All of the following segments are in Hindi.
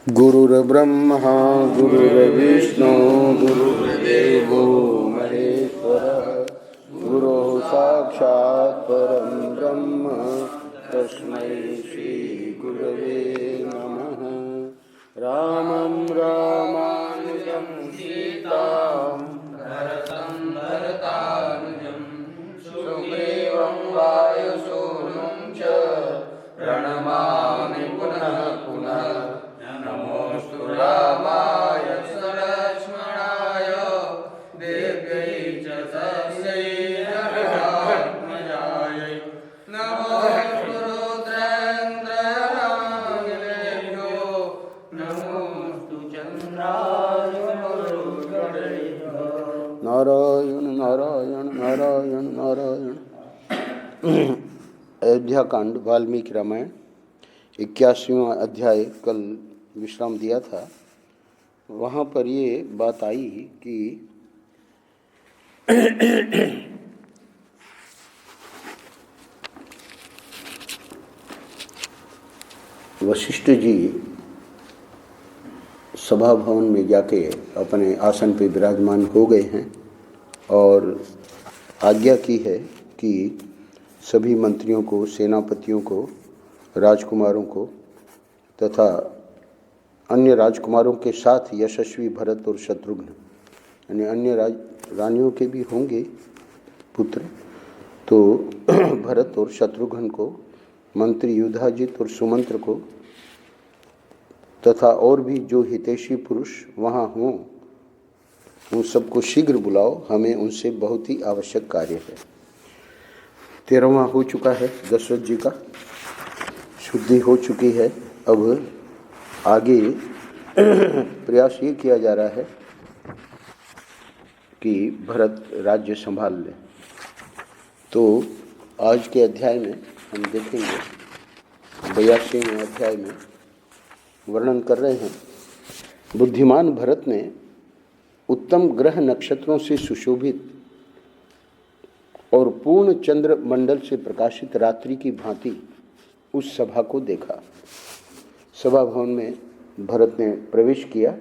गुरुर्ब्रह्मा गुरुर्विष्णु गुरुर्देवो महेश्वरः गुरुः साक्षात् परं ब्रह्म तस्मै श्री गुरवे नमः। रामं रामानुजं सीतां भरतं भरतानुजं सुग्रीवं वायुसूनुं च प्रणमामि पुनः पुनः। नमोस्तु रामाय लक्ष्मणाय देव्यै च तस्यै जगदात्मजायै। नमोस्तु रुद्रेन्द्रयामिनेभ्यो नमोस्तु चन्द्राय मरुद्गणेभ्यो। नारायण नारायण नारायण नारायण। अयोध्या कांड वाल्मीकि रामायण 81वां अध्याय कल विश्राम दिया था। वहाँ पर ये बात आई कि वशिष्ठ जी सभा भवन में जाके अपने आसन पे विराजमान हो गए हैं और आज्ञा की है कि सभी मंत्रियों को, सेनापतियों को, राजकुमारों को तथा अन्य राजकुमारों के साथ यशस्वी भरत और शत्रुघ्न, यानी अन्य रानियों के भी होंगे पुत्र, तो भरत और शत्रुघ्न को, मंत्री युधाजित और सुमंत्र को तथा और भी जो हितैषी पुरुष वहाँ हों उन सबको शीघ्र बुलाओ, हमें उनसे बहुत ही आवश्यक कार्य है। 13वां हो चुका है दशरथ जी का, शुद्धि हो चुकी है। अब आगे प्रयास ये किया जा रहा है कि भरत राज्य संभाल ले। तो आज के अध्याय में हम देखेंगे, 82वें अध्याय में वर्णन कर रहे हैं, बुद्धिमान भरत ने उत्तम ग्रह नक्षत्रों से सुशोभित और पूर्ण चंद्र मंडल से प्रकाशित रात्रि की भांति उस सभा को देखा। सभा भवन में भरत ने प्रवेश किया।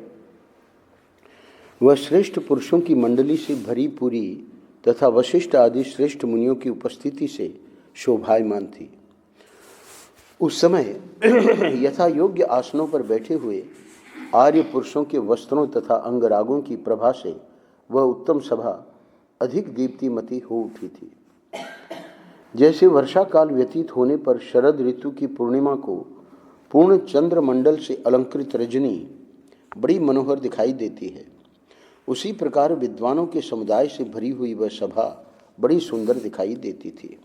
वह श्रेष्ठ पुरुषों की मंडली से भरी पूरी तथा वशिष्ठ आदि श्रेष्ठ मुनियों की उपस्थिति से शोभायमान थी। उस समय यथा योग्य आसनों पर बैठे हुए आर्य पुरुषों के वस्त्रों तथा अंगरागों की प्रभा से वह उत्तम सभा अधिक दीप्तिमती हो उठी थी। जैसे वर्षा काल व्यतीत होने पर शरद ऋतु की पूर्णिमा को पूर्ण चंद्र मंडल से अलंकृत रजनी बड़ी मनोहर दिखाई देती है, उसी प्रकार विद्वानों के समुदाय से भरी हुई वह सभा बड़ी सुंदर दिखाई देती थी।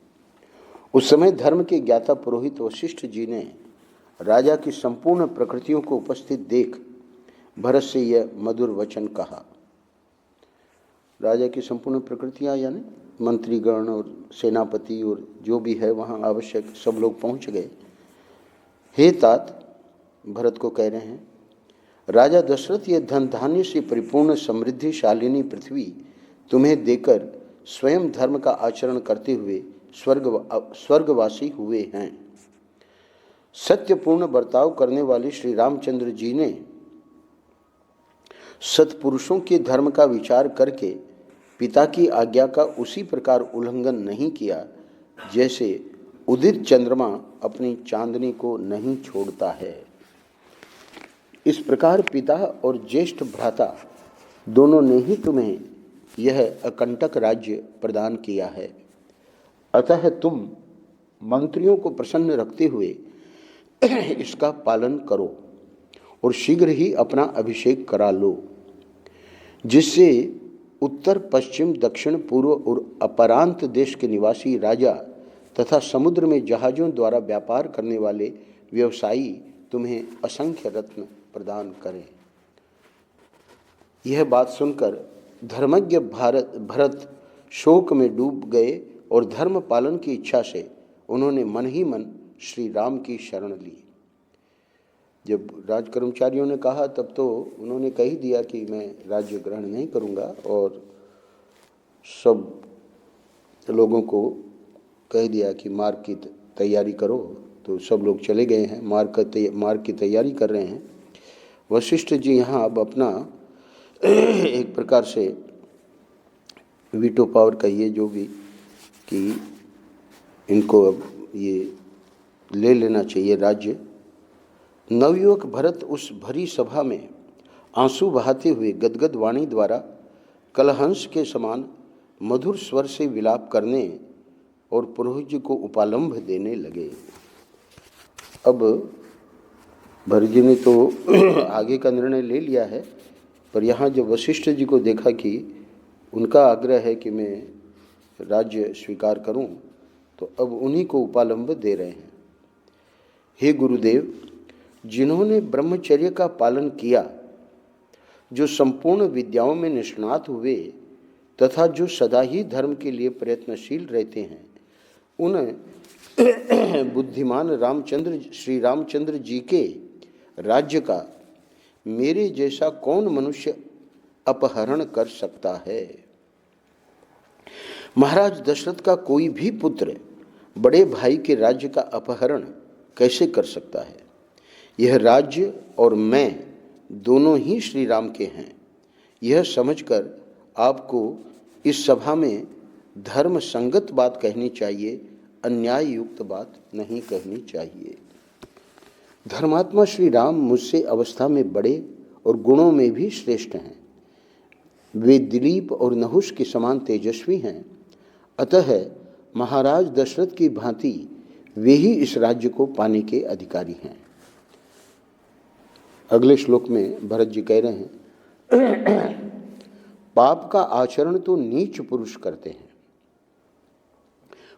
उस समय धर्म के ज्ञाता पुरोहित वशिष्ठ जी ने राजा की संपूर्ण प्रकृतियों को उपस्थित देख भरत से यह मधुर वचन कहा। राजा की संपूर्ण प्रकृतियां यानी मंत्रीगण और सेनापति और जो भी है वहाँ आवश्यक सब लोग पहुँच गए। हे तात, भरत को कह रहे हैं, राजा दशरथ ये धन धान्य से परिपूर्ण समृद्धिशालिनी पृथ्वी तुम्हें देकर स्वयं धर्म का आचरण करते हुए स्वर्गवासी हुए हैं। सत्यपूर्ण बर्ताव करने वाले श्री रामचंद्र जी ने सत्पुरुषों के धर्म का विचार करके पिता की आज्ञा का उसी प्रकार उल्लंघन नहीं किया जैसे उदित चंद्रमा अपनी चांदनी को नहीं छोड़ता है। इस प्रकार पिता और ज्येष्ठ भ्राता दोनों ने ही तुम्हें यह अकंटक राज्य प्रदान किया है। अतः तुम मंत्रियों को प्रसन्न रखते हुए इसका पालन करो और शीघ्र ही अपना अभिषेक करा लो, जिससे उत्तर पश्चिम दक्षिण पूर्व और अपरांत देश के निवासी राजा तथा समुद्र में जहाज़ों द्वारा व्यापार करने वाले व्यवसायी तुम्हें असंख्य रत्न प्रदान करें। यह बात सुनकर धर्मज्ञ भरत शोक में डूब गए और धर्म पालन की इच्छा से उन्होंने मन ही मन श्री राम की शरण ली। जब राजकर्मचारियों ने कहा तब तो उन्होंने कह ही दिया कि मैं राज्य ग्रहण नहीं करूंगा और सब लोगों को कह दिया कि मार्ग की तैयारी करो। तो सब लोग चले गए हैं, मार्ग की तैयारी कर रहे हैं। वशिष्ठ जी यहाँ अब अपना एक प्रकार से वीटो पावर कहिए जो भी, कि इनको अब ये ले लेना चाहिए राज्य। नवयुवक भरत उस भरी सभा में आंसू बहाते हुए गदगद वाणी द्वारा कलहंस के समान मधुर स्वर से विलाप करने और पुरोहित जी को उपालंभ देने लगे। अब भरत जी ने तो आगे का निर्णय ले लिया है, पर यहाँ जब वशिष्ठ जी को देखा कि उनका आग्रह है कि मैं राज्य स्वीकार करूं, तो अब उन्हीं को उपालंभ दे रहे हैं। हे गुरुदेव, जिन्होंने ब्रह्मचर्य का पालन किया, जो संपूर्ण विद्याओं में निष्णात हुए तथा जो सदा ही धर्म के लिए प्रयत्नशील रहते हैं, उन बुद्धिमान श्री रामचंद्र जी के राज्य का मेरे जैसा कौन मनुष्य अपहरण कर सकता है। महाराज दशरथ का कोई भी पुत्र बड़े भाई के राज्य का अपहरण कैसे कर सकता है। यह राज्य और मैं दोनों ही श्री राम के हैं। यह समझकर आपको इस सभा में धर्म संगत बात कहनी चाहिए, अन्याय युक्त बात नहीं कहनी चाहिए। धर्मात्मा श्री राम मुझसे अवस्था में बड़े और गुणों में भी श्रेष्ठ हैं। वे दिलीप और नहुष के समान तेजस्वी हैं। अतः महाराज दशरथ की भांति वे ही इस राज्य को पाने के अधिकारी हैं। अगले श्लोक में भरत जी कह रहे हैं, पाप का आचरण तो नीच पुरुष करते हैं,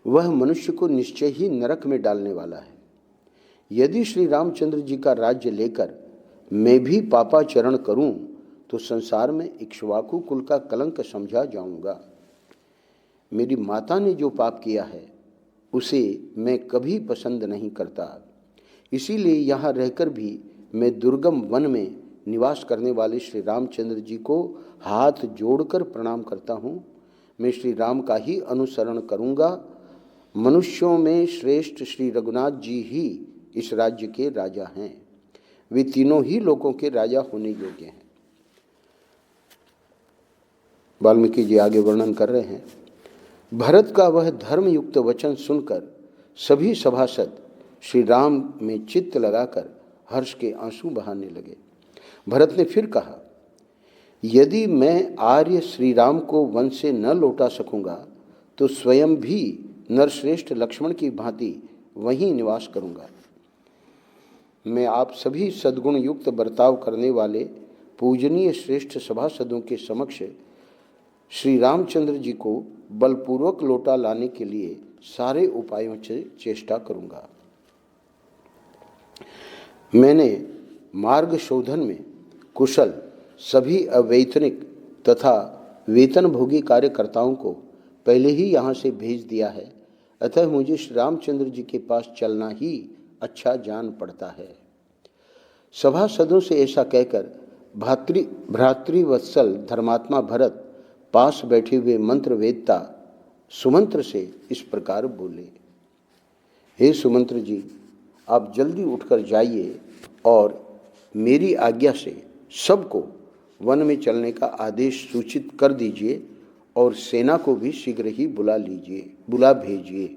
वह मनुष्य को निश्चय ही नरक में डालने वाला है। यदि श्री रामचंद्र जी का राज्य लेकर मैं भी पापाचरण करूं तो संसार में इक्ष्वाकु कुल का कलंक समझा जाऊंगा। मेरी माता ने जो पाप किया है उसे मैं कभी पसंद नहीं करता। इसीलिए यहाँ रहकर भी मैं दुर्गम वन में निवास करने वाले श्री रामचंद्र जी को हाथ जोड़कर प्रणाम करता हूँ। मैं श्री राम का ही अनुसरण करूँगा। मनुष्यों में श्रेष्ठ श्री रघुनाथ जी ही इस राज्य के राजा हैं। वे तीनों ही लोगों के राजा होने योग्य हैं। वाल्मीकि जी आगे वर्णन कर रहे हैं, भरत का वह धर्मयुक्त वचन सुनकर सभी सभासद श्री राम में चित्त लगाकर हर्ष के आंसू बहाने लगे। भरत ने फिर कहा, यदि मैं आर्य श्री राम को वन से न लौटा सकूंगा तो स्वयं भी नरश्रेष्ठ लक्ष्मण की भांति वहीं निवास करूंगा। मैं आप सभी सद्गुण युक्त बर्ताव करने वाले पूजनीय श्रेष्ठ सभासदों के समक्ष श्री रामचंद्र जी को बलपूर्वक लौटा लाने के लिए सारे उपायों से चेष्टा करूंगा। मैंने मार्ग शोधन में कुशल सभी अवैतनिक तथा वेतनभोगी कार्यकर्ताओं को पहले ही यहाँ से भेज दिया है। अतः मुझे श्री रामचंद्र जी के पास चलना ही अच्छा जान पड़ता है। सभासदों से ऐसा कहकर भ्रातृवत्सल धर्मात्मा भरत पास बैठे हुए मंत्र वेदता सुमंत्र से इस प्रकार बोले, हे सुमंत्र जी, आप जल्दी उठकर जाइए और मेरी आज्ञा से सबको वन में चलने का आदेश सूचित कर दीजिए और सेना को भी शीघ्र ही बुला भेजिए।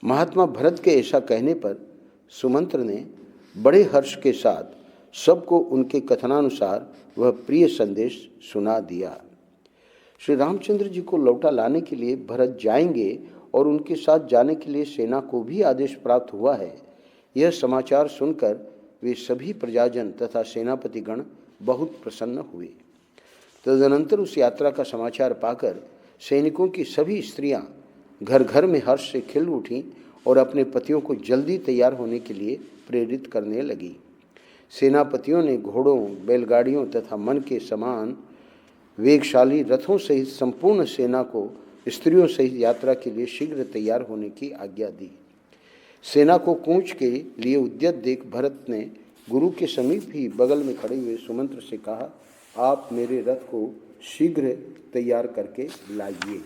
महात्मा भरत के ऐसा कहने पर सुमंत्र ने बड़े हर्ष के साथ सबको उनके कथनानुसार वह प्रिय संदेश सुना दिया। श्री रामचंद्र जी को लौटा लाने के लिए भरत जाएंगे और उनके साथ जाने के लिए सेना को भी आदेश प्राप्त हुआ है। यह समाचार सुनकर वे सभी प्रजाजन तथा सेनापतिगण बहुत प्रसन्न हुए। तदनंतर उस यात्रा का समाचार पाकर सैनिकों की सभी स्त्रियां घर घर में हर्ष से खिल उठीं और अपने पतियों को जल्दी तैयार होने के लिए प्रेरित करने लगी। सेनापतियों ने घोड़ों, बैलगाड़ियों तथा मन के समान वेगशाली रथों सहित संपूर्ण सेना को स्त्रियों सहित यात्रा के लिए शीघ्र तैयार होने की आज्ञा दी। सेना को कूच के लिए उद्यत देख भरत ने गुरु के समीप ही बगल में खड़े हुए सुमंत्र से कहा, आप मेरे रथ को शीघ्र तैयार करके लाइए।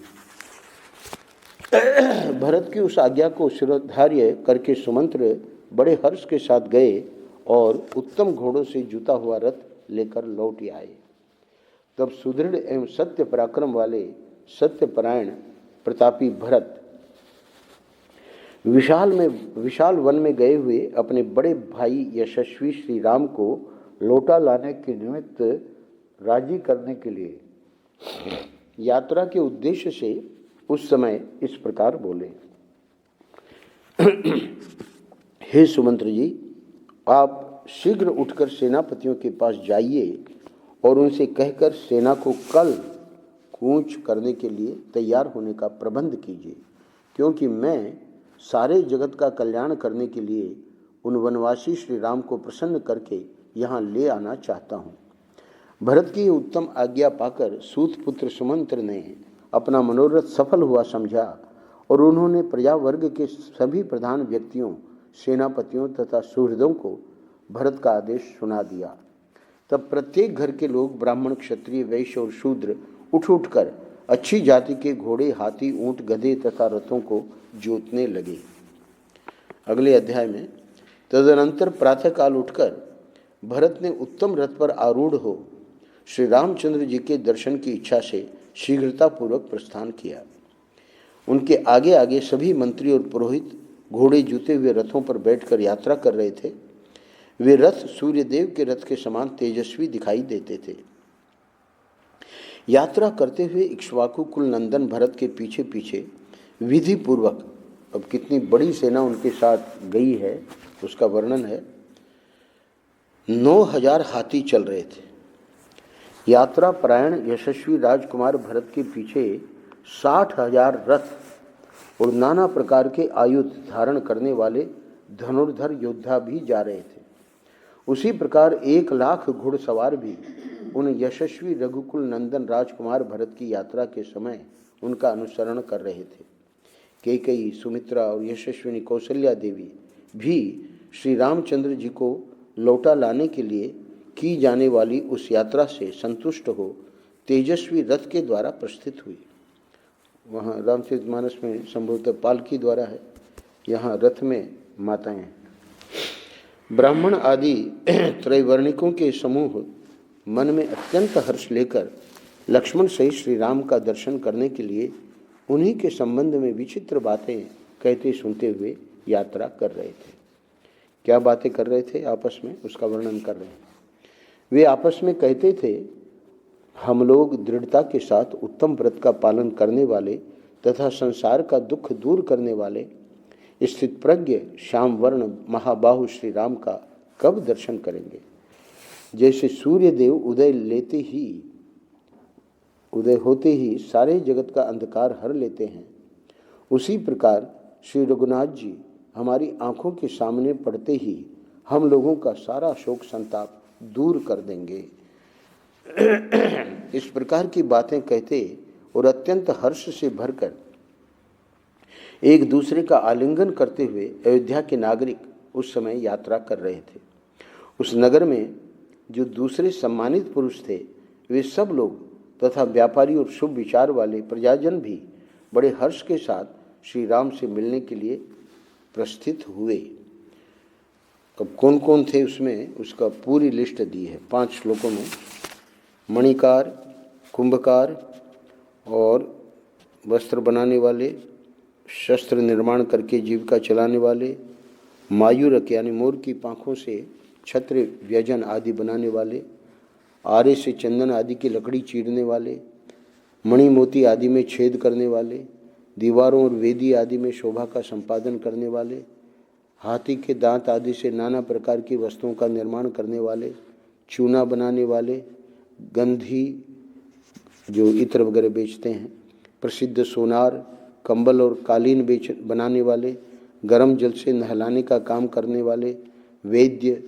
भरत की उस आज्ञा को शिरोधार्य करके सुमंत्र बड़े हर्ष के साथ गए और उत्तम घोड़ों से जुता हुआ रथ लेकर लौट आए। तब सुदृढ़ एवं सत्य पराक्रम वाले सत्यपरायण प्रतापी भरत विशाल वन में गए हुए अपने बड़े भाई यशस्वी श्री राम को लौटा लाने के निमित्त राजी करने के लिए यात्रा के उद्देश्य से उस समय इस प्रकार बोले। हे सुमंत्र जी, आप शीघ्र उठकर सेनापतियों के पास जाइए और उनसे कहकर सेना को कल कूच करने के लिए तैयार होने का प्रबंध कीजिए, क्योंकि मैं सारे जगत का कल्याण करने के लिए उन वनवासी श्री राम को प्रसन्न करके यहाँ ले आना चाहता हूँ। भरत की उत्तम आज्ञा पाकर सूत पुत्र सुमंत्र ने अपना मनोरथ सफल हुआ समझा और उन्होंने प्रजा वर्ग के सभी प्रधान व्यक्तियों, सेनापतियों तथा सुहृदों को भरत का आदेश सुना दिया। तब प्रत्येक घर के लोग ब्राह्मण, क्षत्रिय, वैश्य और शूद्र उठ कर अच्छी जाति के घोड़े, हाथी, ऊंट, गधे तथा रथों को जोतने लगे। अगले अध्याय में तदनंतर प्रातःकाल उठकर भरत ने उत्तम रथ पर आरूढ़ हो श्री रामचंद्र जी के दर्शन की इच्छा से शीघ्रतापूर्वक प्रस्थान किया। उनके आगे आगे सभी मंत्री और पुरोहित घोड़े जुते हुए रथों पर बैठकर यात्रा कर रहे थे। वे रथ सूर्यदेव के रथ के समान तेजस्वी दिखाई देते थे। यात्रा करते हुए इक्ष्वाकु कुल नंदन भरत के पीछे पीछे विधि पूर्वक, अब कितनी बड़ी सेना उनके साथ गई है उसका वर्णन है, 9,000 हाथी चल रहे थे। यात्रा परायण यशस्वी राजकुमार भरत के पीछे 60,000 रथ और नाना प्रकार के आयुध धारण करने वाले धनुर्धर योद्धा भी जा रहे थे। उसी प्रकार 1,00,000 घुड़सवार भी उन यशस्वी रघुकुल नंदन राजकुमार भरत की यात्रा के समय उनका अनुसरण कर रहे थे। कैकेयी, सुमित्रा और यशस्विनी कौशल्या देवी भी श्री रामचंद्र जी को लौटा लाने के लिए की जाने वाली उस यात्रा से संतुष्ट हो तेजस्वी रथ के द्वारा प्रस्थित हुई। वहाँ रामचरितमानस में संभवतः पालकी द्वारा है, यहाँ रथ में माताएं हैं। ब्राह्मण आदि त्रैवर्णिकों के समूह मन में अत्यंत हर्ष लेकर लक्ष्मण सहित श्री राम का दर्शन करने के लिए उन्हीं के संबंध में विचित्र बातें कहते सुनते हुए यात्रा कर रहे थे। क्या बातें कर रहे थे आपस में, उसका वर्णन कर रहे हैं। वे आपस में कहते थे, हम लोग दृढ़ता के साथ उत्तम व्रत का पालन करने वाले तथा संसार का दुख दूर करने वाले स्थित प्रज्ञ श्याम वर्ण महाबाहु श्री राम का कब दर्शन करेंगे। जैसे सूर्यदेव उदय होते ही सारे जगत का अंधकार हर लेते हैं, उसी प्रकार श्री रघुनाथ जी हमारी आंखों के सामने पड़ते ही हम लोगों का सारा शोक संताप दूर कर देंगे। इस प्रकार की बातें कहते और अत्यंत हर्ष से भरकर एक दूसरे का आलिंगन करते हुए अयोध्या के नागरिक उस समय यात्रा कर रहे थे। उस नगर में जो दूसरे सम्मानित पुरुष थे, वे सब लोग तथा व्यापारी और शुभ विचार वाले प्रजाजन भी बड़े हर्ष के साथ श्री राम से मिलने के लिए प्रस्थित हुए। अब कौन कौन थे उसमें, उसका पूरी लिस्ट दी है 5 श्लोकों में। मणिकार, कुंभकार और वस्त्र बनाने वाले, शस्त्र निर्माण करके जीविका चलाने वाले, मायूरक यानी मोर की पाँखों से छत्र व्यजन आदि बनाने वाले, आरे से चंदन आदि की लकड़ी चीरने वाले, मणि मोती आदि में छेद करने वाले, दीवारों और वेदी आदि में शोभा का संपादन करने वाले, हाथी के दांत आदि से नाना प्रकार की वस्तुओं का निर्माण करने वाले, चूना बनाने वाले, गंधी जो इत्र वगैरह बेचते हैं, प्रसिद्ध सोनार, कंबल और कालीन बनाने वाले, गर्म जल से नहलाने का काम करने वाले, वैद्य,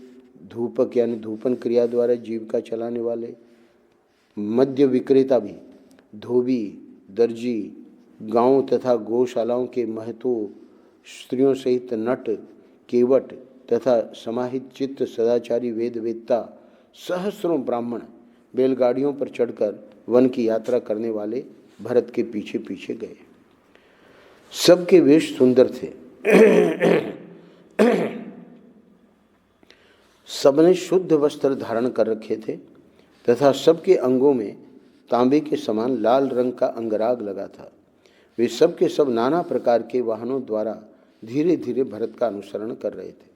धूपक यानी धूपन क्रिया द्वारा जीविका चलाने वाले, मद्य विक्रेता भी, धोबी, दर्जी, गांव तथा गौशालाओं के महतो, स्त्रियों सहित नट, केवट तथा समाहित चित्त सदाचारी वेदवेत्ता, सहस्रों ब्राह्मण बैलगाड़ियों पर चढ़कर वन की यात्रा करने वाले भरत के पीछे पीछे गए। सबके वेश सुंदर थे। सबने शुद्ध वस्त्र धारण कर रखे थे तथा सबके अंगों में तांबे के समान लाल रंग का अंगराग लगा था। वे सब के सब नाना प्रकार के वाहनों द्वारा धीरे धीरे भरत का अनुसरण कर रहे थे।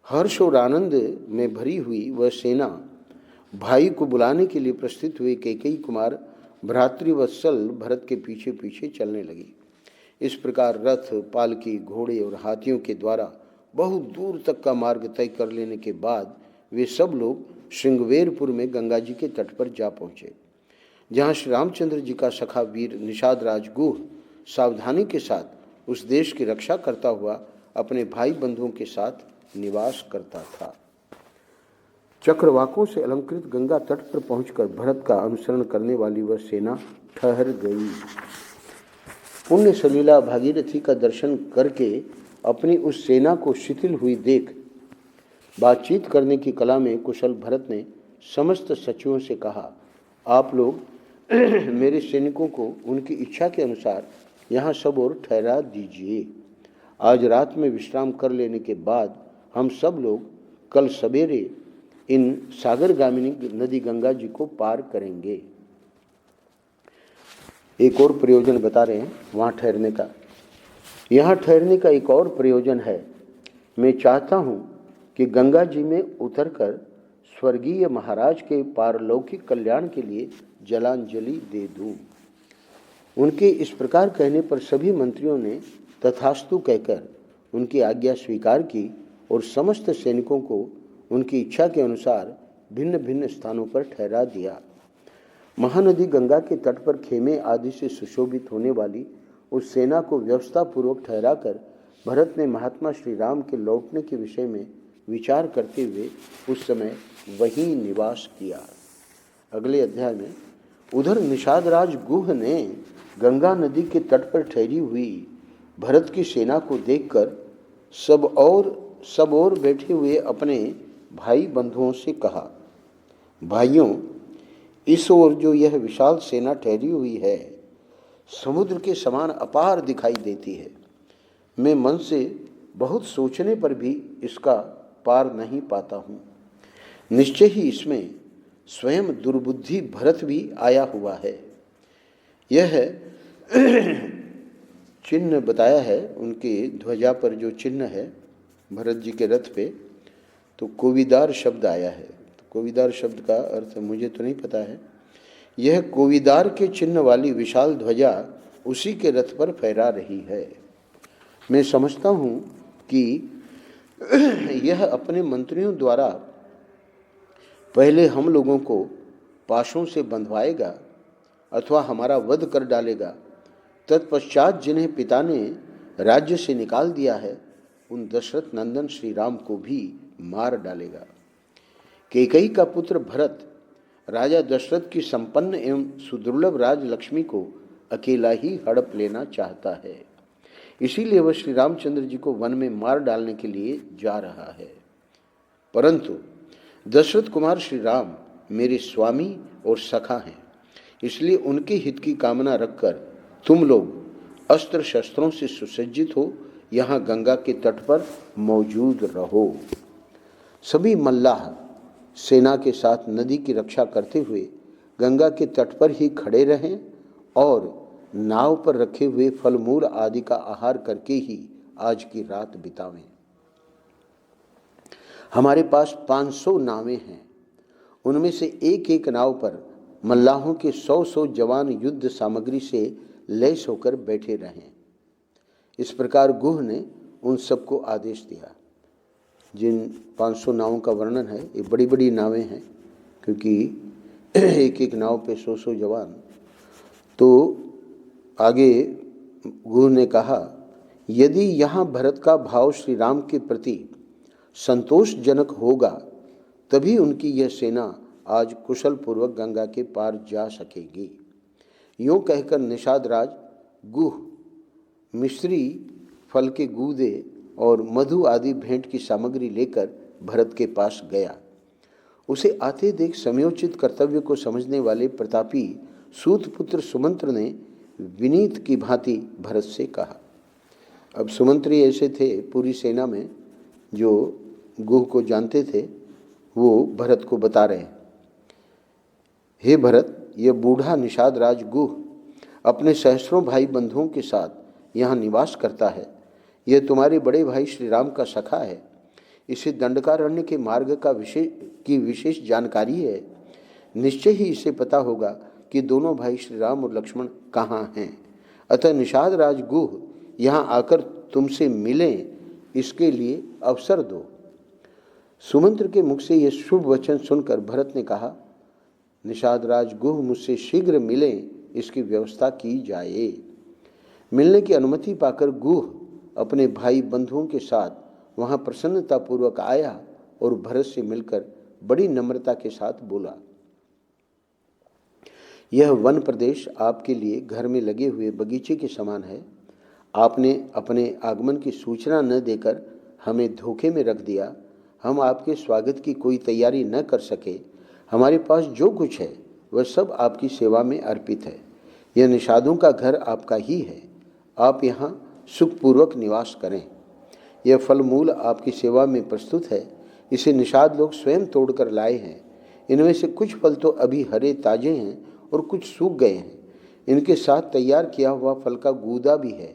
हर्ष और आनंद में भरी हुई वह सेना भाई को बुलाने के लिए प्रस्थित हुए कैकेयी कुमार भ्रातृवत्सल भरत के पीछे पीछे चलने लगी। इस प्रकार रथ, पालकी, घोड़े और हाथियों के द्वारा बहुत दूर तक का मार्ग तय कर लेने के बाद वे सब लोग श्रृंगवेरपुर में गंगा जी के तट पर जा पहुँचे, जहाँ श्री रामचंद्र जी का सखा वीर निषाद राज गुह सावधानी के साथ उस देश की रक्षा करता हुआ अपने भाई बंधुओं के साथ निवास करता था। चक्रवाकों से अलंकृत गंगा तट पर पहुंचकर भरत का अनुसरण करने वाली वह सेना ठहर गई। पुण्य सलीला भागीरथी का दर्शन करके अपनी उस सेना को शिथिल हुई देख बातचीत करने की कला में कुशल भरत ने समस्त सचिवों से कहा, आप लोग मेरे सैनिकों को उनकी इच्छा के अनुसार यहाँ सब और ठहरा दीजिए। आज रात में विश्राम कर लेने के बाद हम सब लोग कल सवेरे इन सागरगामिनी नदी गंगा जी को पार करेंगे। एक और प्रयोजन बता रहे हैं वहाँ ठहरने का। यहाँ ठहरने का एक और प्रयोजन है, मैं चाहता हूँ कि गंगा जी में उतरकर स्वर्गीय महाराज के पारलौकिक कल्याण के लिए जलांजलि दे दूँ। उनके इस प्रकार कहने पर सभी मंत्रियों ने तथास्तु कहकर उनकी आज्ञा स्वीकार की और समस्त सैनिकों को उनकी इच्छा के अनुसार भिन्न भिन्न स्थानों पर ठहरा दिया। महानदी गंगा के तट पर खेमे आदि से सुशोभित होने वाली उस सेना को व्यवस्थापूर्वक ठहराकर भरत ने महात्मा श्री राम के लौटने के विषय में विचार करते हुए उस समय वहीं निवास किया। अगले अध्याय में उधर निषाद राज गुह ने गंगा नदी के तट पर ठहरी हुई भरत की सेना को देखकर सब और बैठे हुए अपने भाई बंधुओं से कहा, भाइयों, इस ओर जो यह विशाल सेना ठहरी हुई है समुद्र के समान अपार दिखाई देती है। मैं मन से बहुत सोचने पर भी इसका पार नहीं पाता हूँ। निश्चय ही इसमें स्वयं दुर्बुद्धि भरत भी आया हुआ है। यह चिन्ह बताया है उनके ध्वजा पर, जो चिन्ह है भरत जी के रथ पे, तो कोविदार शब्द आया है। तो कोविदार शब्द का अर्थ मुझे तो नहीं पता है। यह कोविदार के चिन्ह वाली विशाल ध्वजा उसी के रथ पर फहरा रही है। मैं समझता हूँ कि यह अपने मंत्रियों द्वारा पहले हम लोगों को पाशों से बंधवाएगा अथवा हमारा वध कर डालेगा, तत्पश्चात जिन्हें पिता ने राज्य से निकाल दिया है उन दशरथ नंदन श्री राम को भी मार डालेगा। कैकेयी का पुत्र भरत राजा दशरथ की संपन्न एवं सुदुर्लभ राजलक्ष्मी को अकेला ही हड़प लेना चाहता है, इसीलिए वह श्री रामचंद्र जी को वन में मार डालने के लिए जा रहा है। परंतु दशरथ कुमार श्री राम मेरे स्वामी और सखा हैं, इसलिए उनके हित की कामना रखकर तुम लोग अस्त्र शस्त्रों से सुसज्जित हो यहाँ गंगा के तट पर मौजूद रहो। सभी मल्लाह सेना के साथ नदी की रक्षा करते हुए गंगा के तट पर ही खड़े रहें और नाव पर रखे हुए फल मूल आदि का आहार करके ही आज की रात बितावें। हमारे पास 500 नावें हैं, उनमें से एक एक नाव पर मल्लाहों के 100 जवान युद्ध सामग्री से लैस होकर बैठे रहें। इस प्रकार गुह ने उन सबको आदेश दिया। जिन 500 नावों का वर्णन है, ये बड़ी बड़ी नावें हैं, क्योंकि एक एक नाव पे 100 जवान। तो आगे गुरु ने कहा, यदि यहाँ भरत का भाव श्री राम के प्रति संतोषजनक होगा तभी उनकी यह सेना आज कुशल पूर्वक गंगा के पार जा सकेगी। यूँ कहकर निषाद राज गुह मिश्री, फल के गूदे और मधु आदि भेंट की सामग्री लेकर भरत के पास गया। उसे आते देख समयोचित कर्तव्य को समझने वाले प्रतापी सूतपुत्र सुमंत्र ने विनीत की भांति भरत से कहा। अब सुमंत्री ऐसे थे पूरी सेना में जो गुह को जानते थे, वो भरत को बता रहे हैं। हे भरत, यह बूढ़ा निषाद राज गुह अपने सहस्रों भाई बंधुओं के साथ यहाँ निवास करता है। यह तुम्हारे बड़े भाई श्री राम का सखा है। इसे दंडकारण्य के मार्ग का विशेष जानकारी है। निश्चय ही इसे पता होगा कि दोनों भाई श्री राम और लक्ष्मण कहाँ हैं। अतः निषाद राज गुह यहाँ आकर तुमसे मिलें, इसके लिए अवसर दो। सुमंत्र के मुख से यह शुभ वचन सुनकर भरत ने कहा, निषाद राज गुह मुझसे शीघ्र मिलें, इसकी व्यवस्था की जाए। मिलने की अनुमति पाकर गुह अपने भाई बंधुओं के साथ वहां प्रसन्नतापूर्वक आया और भरत से मिलकर बड़ी नम्रता के साथ बोला, यह वन प्रदेश आपके लिए घर में लगे हुए बगीचे के समान है। आपने अपने आगमन की सूचना न देकर हमें धोखे में रख दिया। हम आपके स्वागत की कोई तैयारी न कर सके। हमारे पास जो कुछ है वह सब आपकी सेवा में अर्पित है। यह निषादों का घर आपका ही है। आप यहाँ सुखपूर्वक निवास करें। यह फल मूल आपकी सेवा में प्रस्तुत है। इसे निषाद लोग स्वयं तोड़कर लाए हैं। इनमें से कुछ फल तो अभी हरे ताजे हैं और कुछ सूख गए हैं। इनके साथ तैयार किया हुआ फल का गूदा भी है।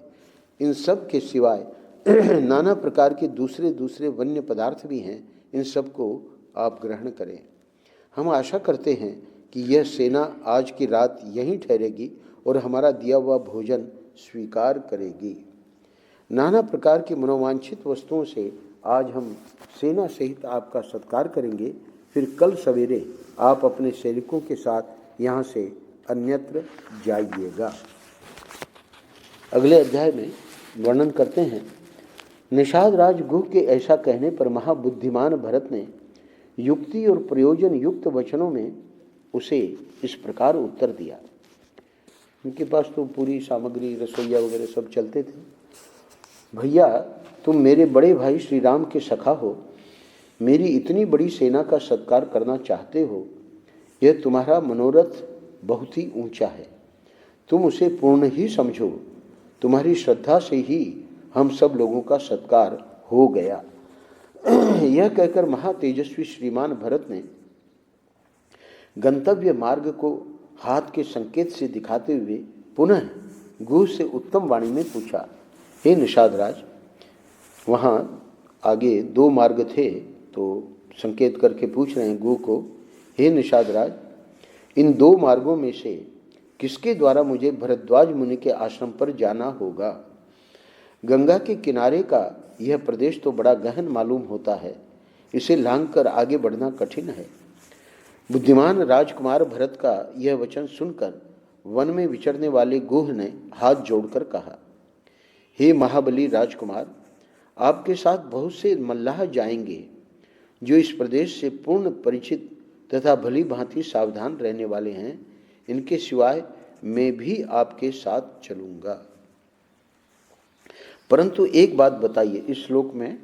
इन सब के सिवाय नाना प्रकार के दूसरे दूसरे वन्य पदार्थ भी हैं। इन सब को आप ग्रहण करें। हम आशा करते हैं कि यह सेना आज की रात यहीं ठहरेगी और हमारा दिया हुआ भोजन स्वीकार करेगी। नाना प्रकार की मनोवांछित वस्तुओं से आज हम सेना सहित आपका सत्कार करेंगे। फिर कल सवेरे आप अपने सैनिकों के साथ यहाँ से अन्यत्र जाइएगा। अगले अध्याय में वर्णन करते हैं, निषाद राज गुह के ऐसा कहने पर महाबुद्धिमान भरत ने युक्ति और प्रयोजन युक्त वचनों में उसे इस प्रकार उत्तर दिया। उनके पास तो पूरी सामग्री, रसोईया वगैरह सब चलते थे। भैया, तुम मेरे बड़े भाई श्री राम के सखा हो, मेरी इतनी बड़ी सेना का सत्कार करना चाहते हो। यह तुम्हारा मनोरथ बहुत ही ऊंचा है। तुम उसे पूर्ण ही समझो। तुम्हारी श्रद्धा से ही हम सब लोगों का सत्कार हो गया। यह कहकर महातेजस्वी श्रीमान भरत ने गंतव्य मार्ग को हाथ के संकेत से दिखाते हुए पुनः गुह से उत्तम वाणी में पूछा, हे निषाद राज, वहाँ आगे दो मार्ग थे तो संकेत करके पूछ रहे हैं गुह को, हे निषाद राज, इन दो मार्गों में से किसके द्वारा मुझे भरद्वाज मुनि के आश्रम पर जाना होगा? गंगा के किनारे का यह प्रदेश तो बड़ा गहन मालूम होता है। इसे लांघकर आगे बढ़ना कठिन है। बुद्धिमान राजकुमार भरत का यह वचन सुनकर वन में विचरने वाले गुह ने हाथ जोड़कर कहा, हे महाबली राजकुमार, आपके साथ बहुत से मल्लाह जाएंगे जो इस प्रदेश से पूर्ण परिचित तथा भली भांति सावधान रहने वाले हैं। इनके सिवाय मैं भी आपके साथ चलूंगा। परंतु एक बात बताइए, इस श्लोक में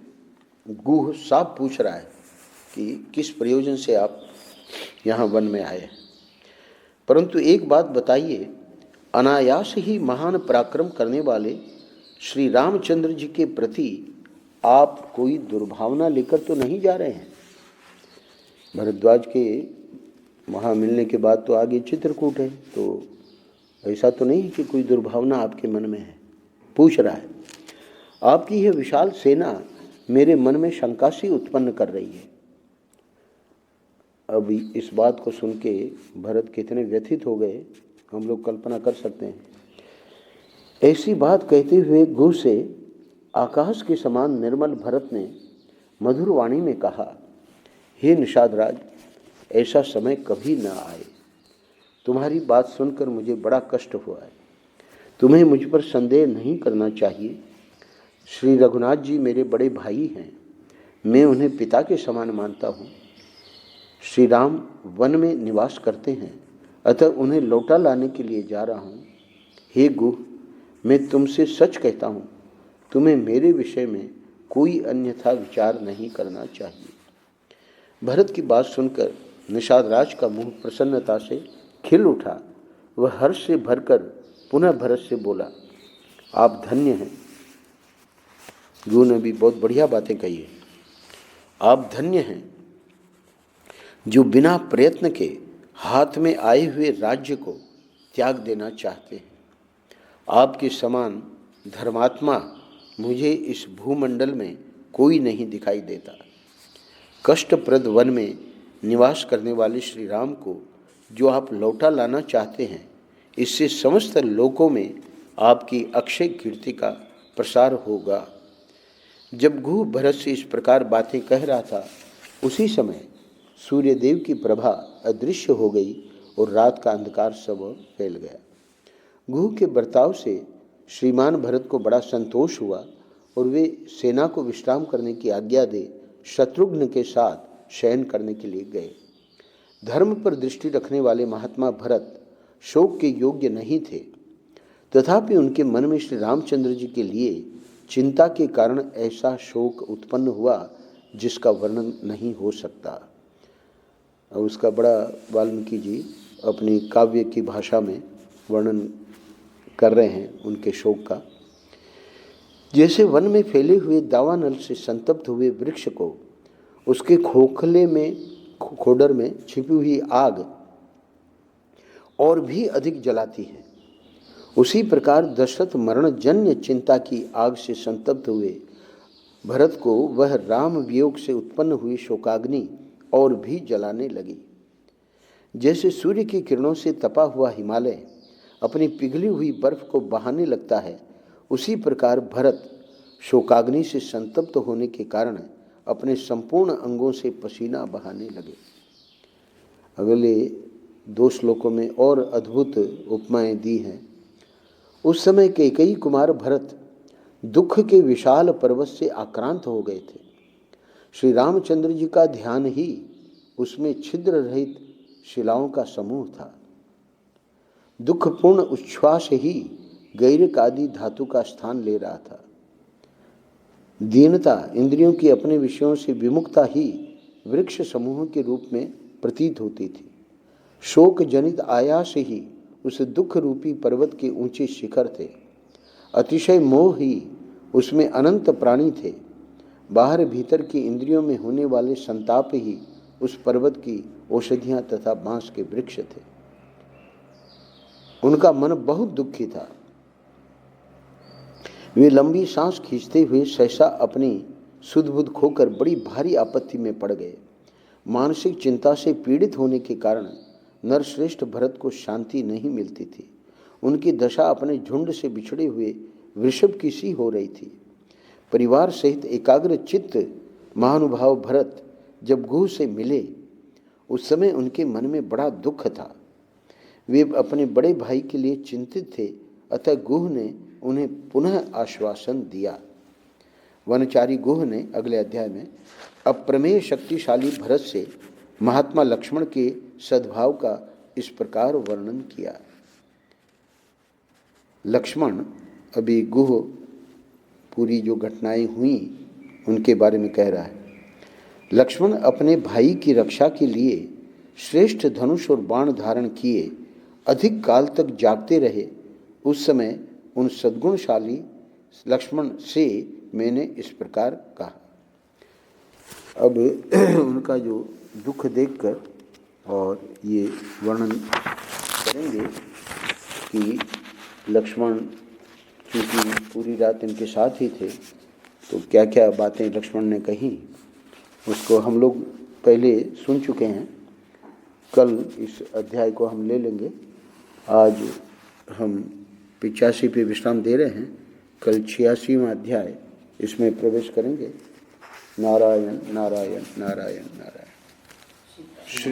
गुह साफ पूछ रहा है कि किस प्रयोजन से आप यहाँ वन में आए। परंतु एक बात बताइए, अनायास ही महान पराक्रम करने वाले श्री रामचंद्र जी के प्रति आप कोई दुर्भावना लेकर तो नहीं जा रहे हैं? भरद्वाज के वहाँ मिलने के बाद तो आगे चित्रकूट है, तो ऐसा तो नहीं कि कोई दुर्भावना आपके मन में है? पूछ रहा है। आपकी यह विशाल सेना मेरे मन में शंका सी उत्पन्न कर रही है। अब इस बात को सुन के भरत कितने व्यथित हो गए, हम लोग कल्पना कर सकते हैं। ऐसी बात कहते हुए गुह से आकाश के समान निर्मल भरत ने मधुर वाणी में कहा, हे निषाद राज, ऐसा समय कभी न आए। तुम्हारी बात सुनकर मुझे बड़ा कष्ट हुआ है। तुम्हें मुझ पर संदेह नहीं करना चाहिए। श्री रघुनाथ जी मेरे बड़े भाई हैं। मैं उन्हें पिता के समान मानता हूँ। श्री राम वन में निवास करते हैं, अतः उन्हें लौटा लाने के लिए जा रहा हूँ। हे गुह, मैं तुमसे सच कहता हूँ, तुम्हें मेरे विषय में कोई अन्यथा विचार नहीं करना चाहिए। भरत की बात सुनकर निषाद राज का मुंह प्रसन्नता से खिल उठा। वह हर्ष से भरकर पुनः भरत से बोला, आप धन्य हैं। गुरु ने भी बहुत बढ़िया बातें कही है। आप धन्य हैं। जो बिना प्रयत्न के हाथ में आए हुए राज्य को त्याग देना चाहते हैं। आपके समान धर्मात्मा मुझे इस भूमंडल में कोई नहीं दिखाई देता। कष्टप्रद वन में निवास करने वाले श्री राम को जो आप लौटा लाना चाहते हैं, इससे समस्त लोकों में आपकी अक्षय कीर्ति का प्रसार होगा। जब गुह भरत से इस प्रकार बातें कह रहा था, उसी समय सूर्यदेव की प्रभा अदृश्य हो गई और रात का अंधकार सब फैल गया। गुह के बर्ताव से श्रीमान भरत को बड़ा संतोष हुआ और वे सेना को विश्राम करने की आज्ञा दे शत्रुघ्न के साथ शयन करने के लिए गए। धर्म पर दृष्टि रखने वाले महात्मा भरत शोक के योग्य नहीं थे, तथापि उनके मन में श्री रामचंद्र जी के लिए चिंता के कारण ऐसा शोक उत्पन्न हुआ जिसका वर्णन नहीं हो सकता। और उसका बड़ा वाल्मीकि जी अपनी काव्य की भाषा में वर्णन कर रहे हैं उनके शोक का। जैसे वन में फैले हुए दावानल से संतप्त हुए वृक्ष को उसके खोखले में खोडर में छिपी हुई आग और भी अधिक जलाती है, उसी प्रकार दशरथ मरण जन्य चिंता की आग से संतप्त हुए भरत को वह राम वियोग से उत्पन्न हुई शोकाग्नि और भी जलाने लगी। जैसे सूर्य की किरणों से तपा हुआ हिमालय अपनी पिघली हुई बर्फ को बहाने लगता है, उसी प्रकार भरत शोकाग्नि से संतप्त होने के कारण अपने संपूर्ण अंगों से पसीना बहाने लगे। अगले 2 श्लोकों में और अद्भुत उपमाएं दी हैं। उस समय कैकेयी कुमार भरत दुख के विशाल पर्वत से आक्रांत हो गए थे। श्री रामचंद्र जी का ध्यान ही उसमें छिद्र रहित शिलाओं का समूह था। दुखपूर्ण उच्छ्वास ही गैरिक आदि धातु का स्थान ले रहा था। दीनता, इंद्रियों की अपने विषयों से विमुखता ही वृक्ष समूह के रूप में प्रतीत होती थी। शोक जनित आयास ही उस दुख रूपी पर्वत के ऊंचे शिखर थे। अतिशय मोह ही उसमें अनंत प्राणी थे। बाहर भीतर की इंद्रियों में होने वाले संताप ही उस पर्वत की औषधियां तथा बांस के वृक्ष थे। उनका मन बहुत दुखी था। वे लंबी सांस खींचते हुए सहसा अपनी सुध-बुध खोकर बड़ी भारी आपत्ति में पड़ गए। मानसिक चिंता से पीड़ित होने के कारण नरश्रेष्ठ भरत को शांति नहीं मिलती थी। उनकी दशा अपने झुंड से बिछड़े हुए वृषभ की सी हो रही थी। परिवार सहित एकाग्र चित्त महानुभाव भरत जब गुह से मिले, उस समय उनके मन में बड़ा दुख था। वे अपने बड़े भाई के लिए चिंतित थे, अतः गुह ने उन्हें पुनः आश्वासन दिया। वनचारी गुह ने अगले अध्याय में अप्रमेय शक्तिशाली भरत से महात्मा लक्ष्मण के सद्भाव का इस प्रकार वर्णन किया। लक्ष्मण अभी गुह पूरी जो घटनाएं हुई उनके बारे में कह रहा है। लक्ष्मण अपने भाई की रक्षा के लिए श्रेष्ठ धनुष और बाण धारण किए अधिक काल तक जागते रहे। उस समय उन सद्गुणशाली लक्ष्मण से मैंने इस प्रकार कहा। अब उनका जो दुख देखकर और ये वर्णन करेंगे कि लक्ष्मण क्योंकि पूरी रात इनके साथ ही थे, तो क्या क्या बातें लक्ष्मण ने कही उसको हम लोग पहले सुन चुके हैं। कल इस अध्याय को हम ले लेंगे। आज हम 85 पे विश्राम दे रहे हैं, कल 86वां अध्याय इसमें प्रवेश करेंगे। नारायण नारायण नारायण नारायण।